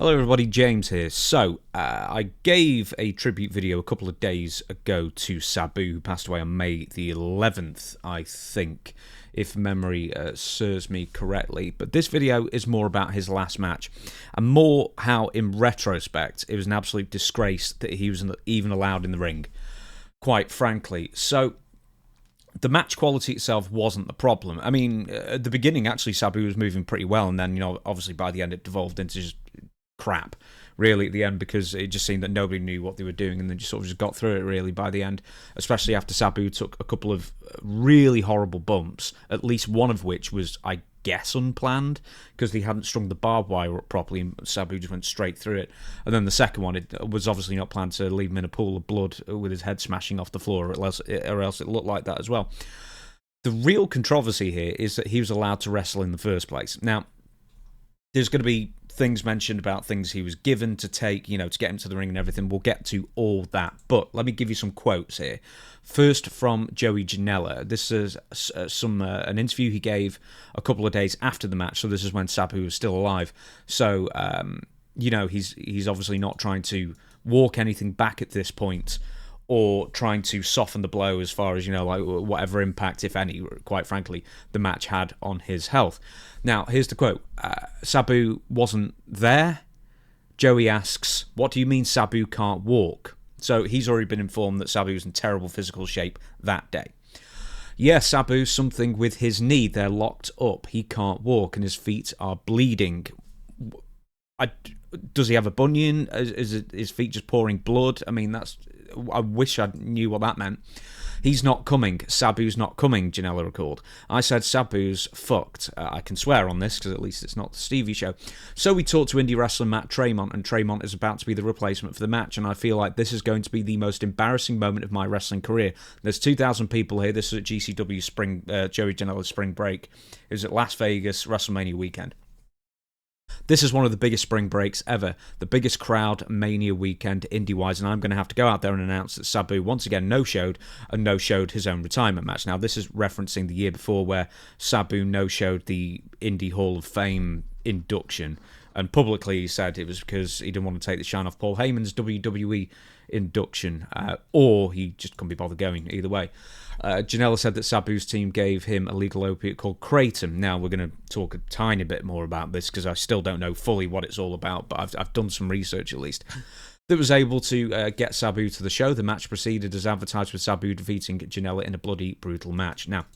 Hello everybody, James here. So, I gave a tribute video a couple of days ago to Sabu, who passed away on May the 11th, I think, if memory serves me correctly. But this video is more about his last match, and more how, in retrospect, it was an absolute disgrace that he was even allowed in the ring, quite frankly. So, the match quality itself wasn't the problem. I mean, at the beginning, actually, Sabu was moving pretty well, and then, obviously by the end it devolved into just crap, really, at the end, because it just seemed that nobody knew what they were doing, and they just sort of just got through it, really, by the end, especially after Sabu took a couple of really horrible bumps, at least one of which was, I guess, unplanned, because he hadn't strung the barbed wire up properly, and Sabu just went straight through it. And then the second one, it was obviously not planned to leave him in a pool of blood with his head smashing off the floor, or else it looked like that as well. The real controversy here is that he was allowed to wrestle in the first place. Now, there's going to be things mentioned about things he was given to take, to get him to the ring and everything. We'll get to all that. But let me give you some quotes here. First, from Joey Janela. This is an interview he gave a couple of days after the match. So this is when Sabu was still alive. So, he's obviously not trying to walk anything back at this point, or trying to soften the blow as far as, whatever impact, if any, quite frankly, the match had on his health. Now, here's the quote. Sabu wasn't there. Joey asks, "What do you mean Sabu can't walk?" So he's already been informed that Sabu was in terrible physical shape that day. "Yeah, Sabu, something with his knee. They're locked up. He can't walk and his feet are bleeding." Does he have a bunion? Is his feet just pouring blood? I mean, I wish I knew what that meant. "He's not coming. Sabu's not coming," Janela recalled. "I said Sabu's fucked. I can swear on this, because at least it's not the Stevie show." "So we talked to indie wrestler Matt Tremont, and Tremont is about to be the replacement for the match, and I feel like this is going to be the most embarrassing moment of my wrestling career. There's 2,000 people here. This is at GCW Joey Janela's spring break. It was at Las Vegas, WrestleMania weekend. This is one of the biggest spring breaks ever, the biggest crowd Mania weekend indie-wise, and I'm going to have to go out there and announce that Sabu once again no-showed his own retirement match." Now, this is referencing the year before where Sabu no-showed the Indie Hall of Fame induction, and publicly he said it was because he didn't want to take the shine off Paul Heyman's WWE induction, or he just couldn't be bothered going, either way. Janela said that Sabu's team gave him a legal opiate called Kratom. Now, we're going to talk a tiny bit more about this, because I still don't know fully what it's all about, but I've done some research, at least, that was able to get Sabu to the show. The match proceeded as advertised, with Sabu defeating Janela in a bloody, brutal match. Now,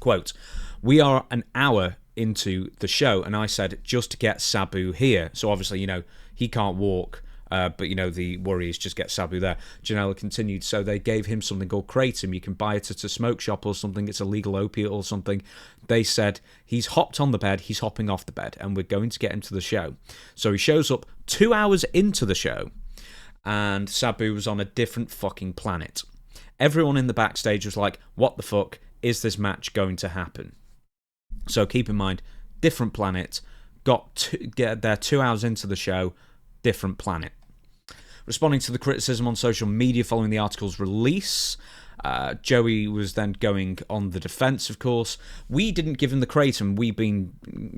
quote, "We are an hour into the show, and I said, just to get Sabu here." So obviously, he can't walk, but, the worry is just get Sabu there. Janela continued, "So they gave him something called Kratom. You can buy it at a smoke shop or something. It's a legal opiate or something. They said, he's hopped on the bed, he's hopping off the bed, and we're going to get him to the show." So he shows up 2 hours into the show, and Sabu was on a different fucking planet. Everyone in the backstage was like, what the fuck is this match going to happen? So keep in mind, different planet, get there 2 hours into the show, different planet. Responding to the criticism on social media following the article's release, Joey was then going on the defense, of course. "We didn't give him the Kratom, we being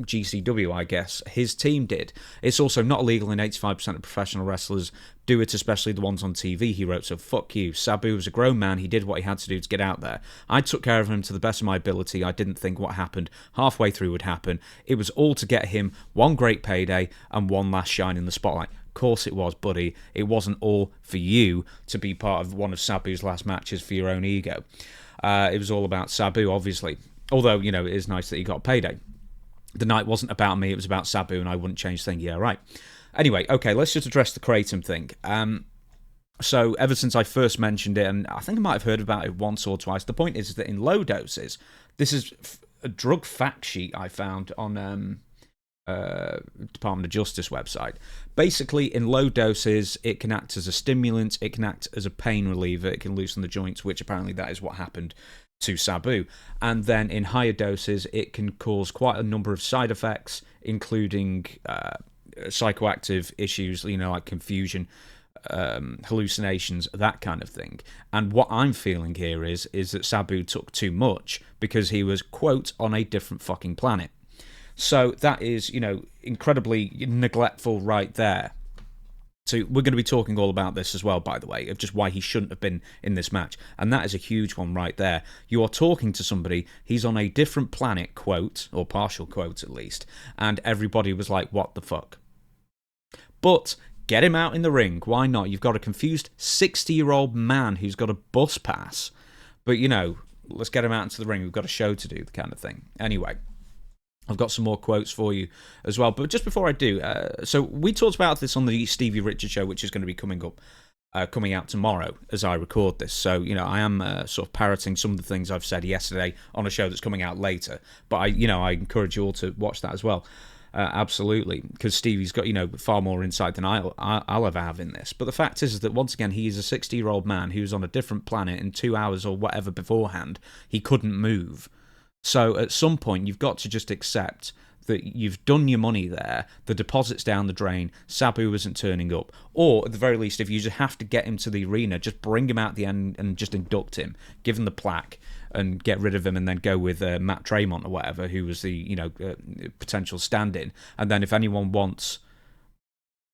GCW, I guess. His team did. It's also not illegal, and 85% of professional wrestlers do it, especially the ones on TV," he wrote, "so fuck you. Sabu was a grown man, he did what he had to do to get out there. I took care of him to the best of my ability. I didn't think what happened halfway through would happen. It was all to get him one great payday and one last shine in the spotlight." Of course it was, buddy. It wasn't all for you to be part of one of Sabu's last matches for your own ego. It was all about Sabu, obviously. Although, it is nice that he got a payday. "The night wasn't about me, it was about Sabu, and I wouldn't change a thing." Yeah, right. Anyway, okay, let's just address the Kratom thing. So, ever since I first mentioned it, and I think I might have heard about it once or twice, the point is that in low doses, this is a drug fact sheet I found on Department of Justice website. Basically, in low doses, it can act as a stimulant, it can act as a pain reliever, it can loosen the joints, which apparently that is what happened to Sabu. And then in higher doses, it can cause quite a number of side effects, including psychoactive issues, like confusion, hallucinations, that kind of thing. And what I'm feeling here is that Sabu took too much because he was, quote, on a different fucking planet. So that is, incredibly neglectful right there. So we're going to be talking all about this as well, by the way, of just why he shouldn't have been in this match. And that is a huge one right there. You are talking to somebody, he's on a different planet, quote, or partial quote at least, and everybody was like, what the fuck? But get him out in the ring. Why not? You've got a confused 60-year-old man who's got a bus pass. But, let's get him out into the ring. We've got a show to do, the kind of thing. Anyway, I've got some more quotes for you as well. But just before I do, so we talked about this on the Stevie Richards show, which is going to be coming out tomorrow as I record this. So, I am sort of parroting some of the things I've said yesterday on a show that's coming out later. But, I encourage you all to watch that as well. Absolutely, because Stevie's got, far more insight than I'll ever have in this. But the fact is that, once again, he is a 60-year-old man who's on a different planet in 2 hours or whatever beforehand. He couldn't move. So at some point, you've got to just accept that you've done your money there, the deposit's down the drain, Sabu isn't turning up. Or, at the very least, if you just have to get him to the arena, just bring him out at the end and just induct him, give him the plaque, and get rid of him, and then go with Matt Tremont or whatever, who was the potential stand-in. And then if anyone wants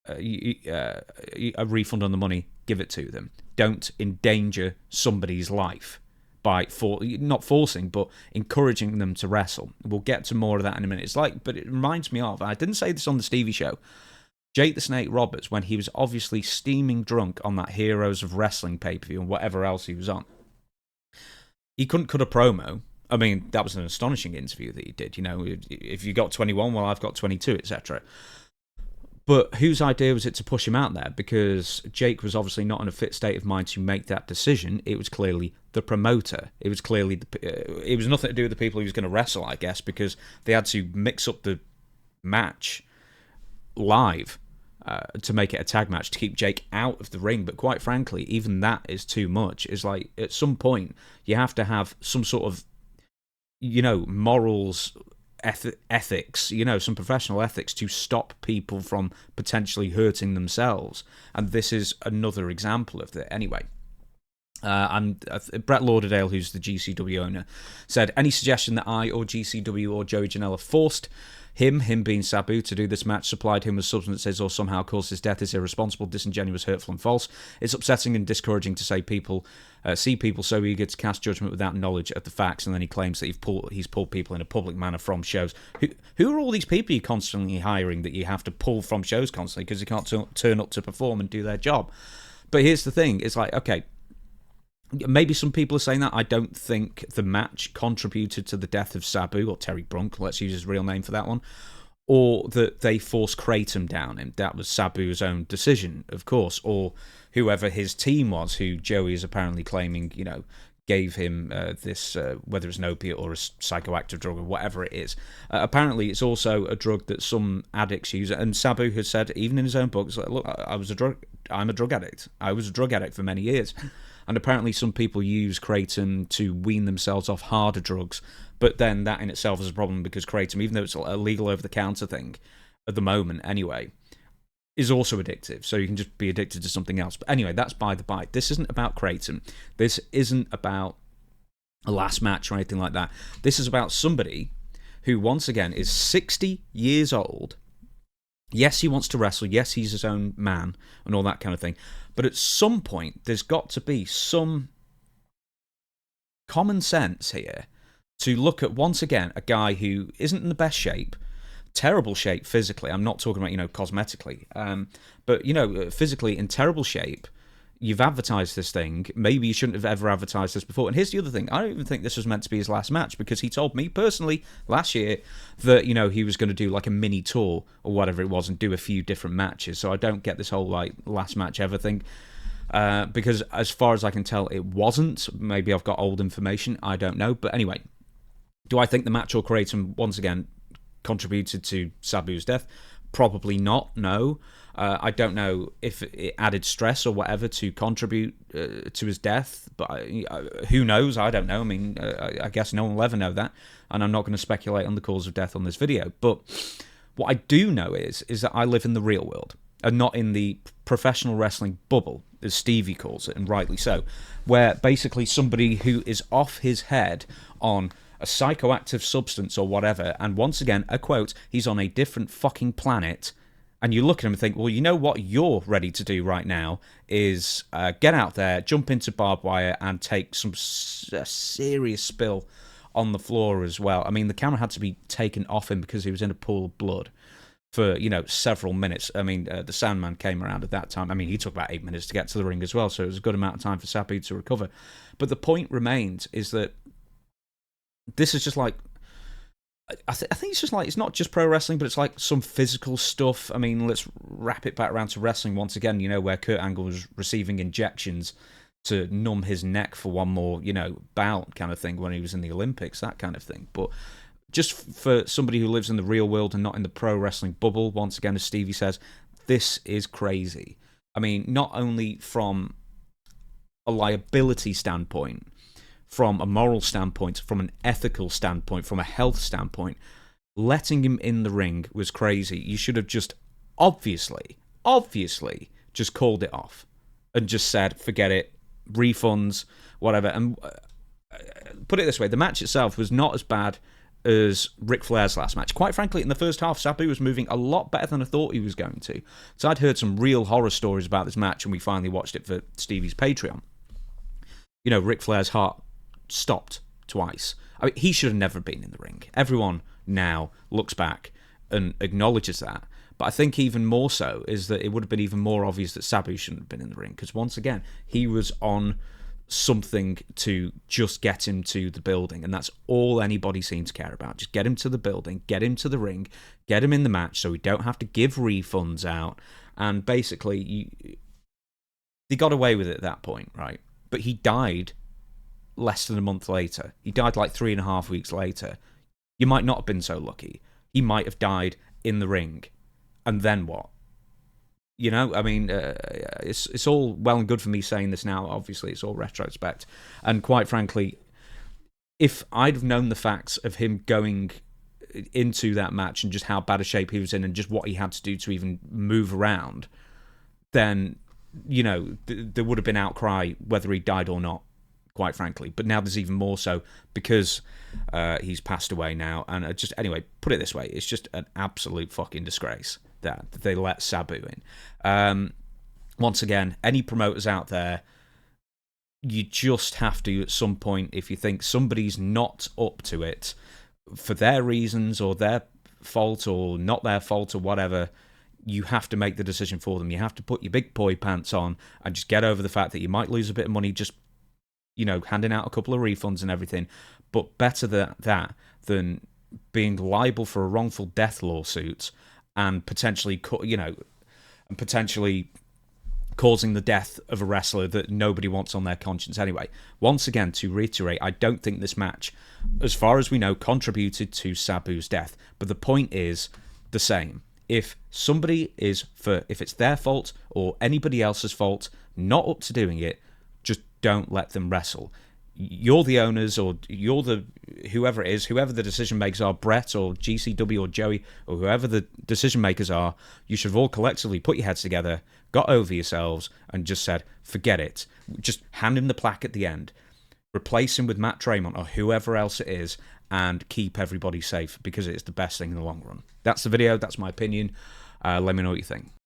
a refund on the money, give it to them. Don't endanger somebody's life by not forcing, but encouraging them to wrestle. We'll get to more of that in a minute. But it reminds me of, I didn't say this on the Stevie show, Jake the Snake Roberts, when he was obviously steaming drunk on that Heroes of Wrestling pay-per-view and whatever else he was on. He couldn't cut a promo. I mean, that was an astonishing interview that he did. If you got 21, well, I've got 22, etc. But whose idea was it to push him out there? Because Jake was obviously not in a fit state of mind to make that decision. It was clearly the promoter. It was clearly it was nothing to do with the people he was going to wrestle, I guess, because they had to mix up the match live to make it a tag match to keep Jake out of the ring. But quite frankly, even that is too much. It's like, at some point, you have to have some sort of, morals, ethics, some professional ethics to stop people from potentially hurting themselves. And this is another example of that. Anyway, Brett Lauderdale, who's the GCW owner, said, any suggestion that I or GCW or Joey Janela forced him being Sabu, to do this match, supplied him with substances, or somehow caused his death is irresponsible, disingenuous, hurtful, and false. It's upsetting and discouraging to see people so eager to cast judgment without knowledge of the facts, and then he claims that he's pulled people in a public manner from shows. Who are all these people you're constantly hiring that you have to pull from shows constantly because they can't turn up to perform and do their job? But here's the thing, it's like, okay, maybe some people are saying that. I don't think the match contributed to the death of Sabu, or Terry Brunk, let's use his real name for that one, or that they forced Kratom down him. That was Sabu's own decision, of course, or whoever his team was, who Joey is apparently claiming, gave him this, whether it's an opiate or a psychoactive drug or whatever it is. Apparently, it's also a drug that some addicts use, and Sabu has said, even in his own book, like, look, I'm a drug addict. I was a drug addict for many years. And apparently some people use Kratom to wean themselves off harder drugs, but then that in itself is a problem, because Kratom, even though it's a legal over-the-counter thing, at the moment anyway, is also addictive, so you can just be addicted to something else. But anyway, that's by the by. This isn't about Kratom. This isn't about a last match or anything like that. This is about somebody who, once again, is 60 years old. Yes, he wants to wrestle. Yes, he's his own man and all that kind of thing. But at some point, there's got to be some common sense here to look at, once again, a guy who isn't in the best shape, terrible shape physically. I'm not talking about, cosmetically. But, physically in terrible shape. You've advertised this thing. Maybe you shouldn't have ever advertised this before. And here's the other thing. I don't even think this was meant to be his last match, because he told me personally last year that, he was going to do like a mini tour or whatever it was and do a few different matches. So I don't get this whole like last match ever thing. Because as far as I can tell, it wasn't. Maybe I've got old information. I don't know. But anyway, do I think the match or Kratom, once again, contributed to Sabu's death? Probably not, no. I don't know if it added stress or whatever to contribute to his death, but who knows? I don't know. I mean, I guess no one will ever know that, and I'm not going to speculate on the cause of death on this video. But what I do know is that I live in the real world, and not in the professional wrestling bubble, as Stevie calls it, and rightly so, where basically somebody who is off his head on a psychoactive substance or whatever, and once again, a quote, he's on a different fucking planet, and you look at him and think, well, you know what you're ready to do right now is get out there, jump into barbed wire, and take some serious spill on the floor as well. I mean, the camera had to be taken off him because he was in a pool of blood for, several minutes. I mean, the Sandman came around at that time. I mean, he took about 8 minutes to get to the ring as well, so it was a good amount of time for Sabu to recover. But the point remains is that this is just like, I think it's just like, it's not just pro wrestling, but it's like some physical stuff. I mean, let's wrap it back around to wrestling once again, where Kurt Angle was receiving injections to numb his neck for one more, bout kind of thing when he was in the Olympics, that kind of thing. But just for somebody who lives in the real world and not in the pro wrestling bubble, once again, as Stevie says, this is crazy. I mean, not only from a liability standpoint, from a moral standpoint, from an ethical standpoint, from a health standpoint, letting him in the ring was crazy. You should have just obviously just called it off and just said, forget it, refunds, whatever. And put it this way, the match itself was not as bad as Ric Flair's last match. Quite frankly, in the first half, Sabu was moving a lot better than I thought he was going to. So I'd heard some real horror stories about this match, and we finally watched it for Stevie's Patreon. Ric Flair's heart stopped twice. I mean, he should have never been in the ring. Everyone now looks back and acknowledges that. But I think even more so is that it would have been even more obvious that Sabu shouldn't have been in the ring, because once again, he was on something to just get him to the building, and that's all anybody seemed to care about. Just get him to the building, get him to the ring, get him in the match so we don't have to give refunds out. And basically, they got away with it at that point, right? But he died less than a month later. He died like 3.5 weeks later. You might not have been so lucky. He might have died in the ring. And then what? I mean, it's all well and good for me saying this now. Obviously, it's all retrospect. And quite frankly, if I'd have known the facts of him going into that match and just how bad a shape he was in and just what he had to do to even move around, then, there would have been outcry whether he died or not, quite frankly. But now there's even more so because he's passed away now. And anyway, put it this way, it's just an absolute fucking disgrace that they let Sabu in. Once again, any promoters out there, you just have to, at some point, if you think somebody's not up to it for their reasons or their fault or not their fault or whatever, you have to make the decision for them. You have to put your big boy pants on and just get over the fact that you might lose a bit of money just, handing out a couple of refunds and everything. But better that than being liable for a wrongful death lawsuit and potentially causing the death of a wrestler that nobody wants on their conscience anyway. Once again, to reiterate, I don't think this match, as far as we know, contributed to Sabu's death. But the point is the same. If it's their fault or anybody else's fault, not up to doing it, just don't let them wrestle. You're the owners, or you're whoever it is, whoever the decision makers are, Brett or GCW or Joey or whoever the decision makers are, you should have all collectively put your heads together, got over yourselves, and just said, forget it. Just hand him the plaque at the end. Replace him with Matt Tremont or whoever else it is, and keep everybody safe, because it's the best thing in the long run. That's the video. That's my opinion. Let me know what you think.